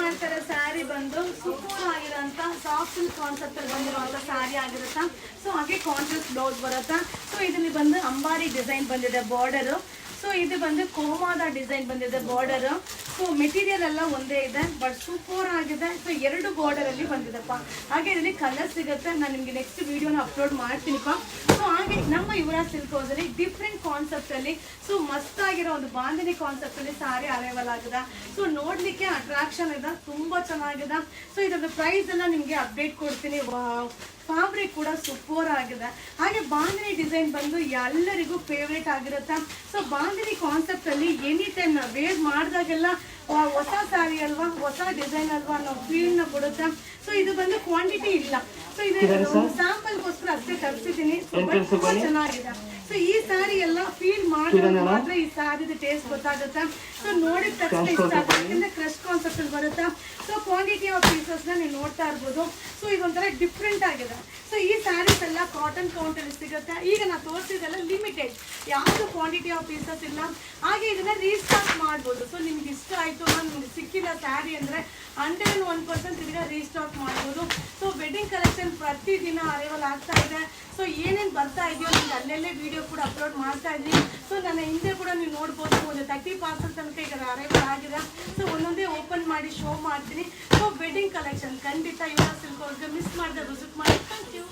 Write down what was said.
ಮಾಡ್ತಾರೆ ಸ್ಯಾರಿ ಬಂದು ಸೂಪರ್ ಆಗಿರೋಂಥ ಸಾಫ್ಟ್ ಸಿಲ್ಕ್ ಕಾನ್ಸೆಪ್ಟ್ ಅಲ್ಲಿ ಬಂದಿರುವಂಥ ಸ್ಯಾರಿ ಆಗಿರುತ್ತಾ. ಸೊ ಹಾಗೆ ಕಾಂಟ್ರಾಸ್ಟ್ ಬ್ಲೌಸ್ ಬರುತ್ತಾ. ಸೊ ಇದರಲ್ಲಿ ಬಂದು ಅಂಬಾರಿ ಡಿಸೈನ್ ಬಂದಿದೆ ಬಾರ್ಡರು. ಸೊ ಇದು ಬಂದು ಕೋಮಾದ ಡಿಸೈನ್ ಬಂದಿದೆ ಬಾರ್ಡರ್. ಸೊ ಮೆಟೀರಿಯಲ್ ಎಲ್ಲ ಒಂದೇ ಇದೆ ಬಟ್ ಸೂಪರ್ ಆಗಿದೆ. ಸೊ 2 ಬಾರ್ಡರ್ ಅಲ್ಲಿ ಬಂದಿದೆಪ್ಪ. ಹಾಗೆ ಇದರಲ್ಲಿ ಕಲರ್ ಸಿಗುತ್ತೆ, ನಾನು ನಿಮಗೆ ನೆಕ್ಸ್ಟ್ ವಿಡಿಯೋನ ಅಪ್ಲೋಡ್ ಮಾಡ್ತೀನಿಪ್ಪ. ಸೊ ಹಾಗೆ ನಮ್ಮ ಯುವರಾಜ್ ಸಿಲ್ಕ್ ಹೌಸ್ ಅಲ್ಲಿ ಡಿಫ್ರೆಂಟ್ ಕಾನ್ಸೆಪ್ಟ್ ಅಲ್ಲಿ ಸೊ ಮಸ್ತ್ ಆಗಿರೋ ಒಂದು ಬಾಂಧನಿ ಕಾನ್ಸೆಪ್ಟ್ ಅಲ್ಲಿ ಸಾರಿ ಅರೈವಲ್ ಆಗಿದೆ. ಸೊ ನೋಡ್ಲಿಕ್ಕೆ ಅಟ್ರಾಕ್ಷನ್ ಇದೆ, ತುಂಬಾ ಚೆನ್ನಾಗಿದೆ. ಸೊ ಇದರ ಪ್ರೈಸ್ ಎಲ್ಲ ನಿಮಗೆ ಅಪ್ಡೇಟ್ ಕೊಡ್ತೀನಿ. ಫ್ಯಾಬ್ರಿಕ್ ಕೂಡ ಸೂಪರ್ ಆಗಿದೆ. ಹಾಗೆ ಬಾಂಧನಿ ಡಿಸೈನ್ ಬಂದು ಎಲ್ಲರಿಗೂ ಫೇವ್ರೇಟ್ ಆಗಿರುತ್ತೆ. ಸೊ ಬಾಂಧನಿ ಕಾನ್ಸೆಪ್ಟ್ ಅಲ್ಲಿ ಎನಿ ಟೈಮ್ ನಾವು ವೇರ್ ಮಾಡಿದಾಗೆಲ್ಲ ಹೊಸ ಸ್ಯಾರಿ ಅಲ್ವಾ, ಹೊಸ ಡಿಸೈನ್ ಅಲ್ವಾ ಅನ್ನೋ ಫೀಲ್ ನ ಕೊಡುತ್ತೆ. ಸೊ ಇದು ಬಂದು ಕ್ವಾಂಟಿಟಿ ಇಲ್ಲ. ಸೊ ಇದು ಸ್ಯಾಂಪಲ್ಗೋಸ್ಕರ ಅಷ್ಟೇ ತರಿಸಿದ್ದೀನಿ. ತುಂಬಾ ಚೆನ್ನಾಗಿದೆ. ಸೊ ಈ ಸ್ಯಾರಿ ಎಲ್ಲ ಫೀಲ್ ಮಾಡಿದ್ರೆ ಮಾತ್ರ ಈ ಸ್ಯಾರಿದ ಟೇಸ್ಟ್ ಗೊತ್ತಾಗುತ್ತೆ. ಸೊ ನೋಡಿದ ತಕ್ಷಣ ಇಷ್ಟ ಆಗುತ್ತೆ, ಯಾಕಂದ್ರೆ ಕ್ರಶ್ ಕಾನ್ಸೆಪ್ಟ್ ಅಲ್ಲಿ ಬರುತ್ತೆ. ಸೊ ಕ್ವಾಂಟಿಟಿ ಆಫ್ ಪೀಸಸ್ ನ ನೀವು ನೋಡ್ತಾ ಇರ್ಬೋದು. ಸೊ ಇದೊಂಥರ ಡಿಫ್ರೆಂಟ್ ಆಗಿದೆ. ಸೊ ಈ ಸ್ಯಾರೀಸ್ ಎಲ್ಲ ಕಾಟನ್ ಕೌಂಟ್ ಅಲ್ಲಿ ಸಿಗುತ್ತೆ. ಈಗ ನಾವು ತೋರಿಸಿದೆಲ್ಲ ಲಿಮಿಟೆಡ್, ಯಾವುದು ಕ್ವಾಂಟಿಟಿ ಆಫ್ ಪೀಸಸ್ ಇಲ್ಲ. ಹಾಗೆ ಇದನ್ನ ರೀಸ್ಟಾಕ್ ಮಾಡ್ಬೋದು. ಸೊ ನಿಮ್ಗೆ ಇಷ್ಟ ಆಯ್ತು, ನಿಮ್ಗೆ ಸಿಕ್ಕಿಲ್ಲ ಸ್ಯಾರಿ ಅಂದ್ರೆ 101% ಇದನ್ನ ರೀಸ್ಟಾಕ್ ಮಾಡ್ಬೋದು. ಸೊ ವೆಡ್ಡಿಂಗ್ ಕಲೆಕ್ಷನ್ ಪ್ರತಿದಿನ ಅರೈವಲ್ ಆಗ್ತಾ ಇದೆ. ಸೊ ಏನೇನು ಬರ್ತಾ ಇದೆಯೋ ನಿಮ್ಗೆ ಅಲ್ಲೆಲ್ಲೇ ವಿಡಿಯೋ ಕೂಡ ಅಪ್ಲೋಡ್ ಮಾಡ್ತಾ ಇದ್ದೀನಿ. ಸೊ ನನ್ನ ಹಿಂದೆ ಕೂಡ ನೀವು ನೋಡ್ಬೋದು, ಒಂದು 30 ಪಾರ್ಸಲ್ ತನಕ ಈಗ ಅರೈವಲ್ ಆಗಿದೆ. ಸೊ ಒಂದೊಂದೇ ಓಪನ್ ಮಾಡಿ ಶೋ ಮಾಡ್ತೀನಿ. ಸೊ ವೆಡ್ಡಿಂಗ್ ಕಲೆಕ್ಷನ್ ಖಂಡಿತ ಯುವರಾಜ್ ಸಿಲ್ಕ್ ಹೌಸ್ಗೆ ಮಿಸ್ ಮಾಡದೆ ವಿಸಿಟ್ ಮಾಡಿ. Thank you.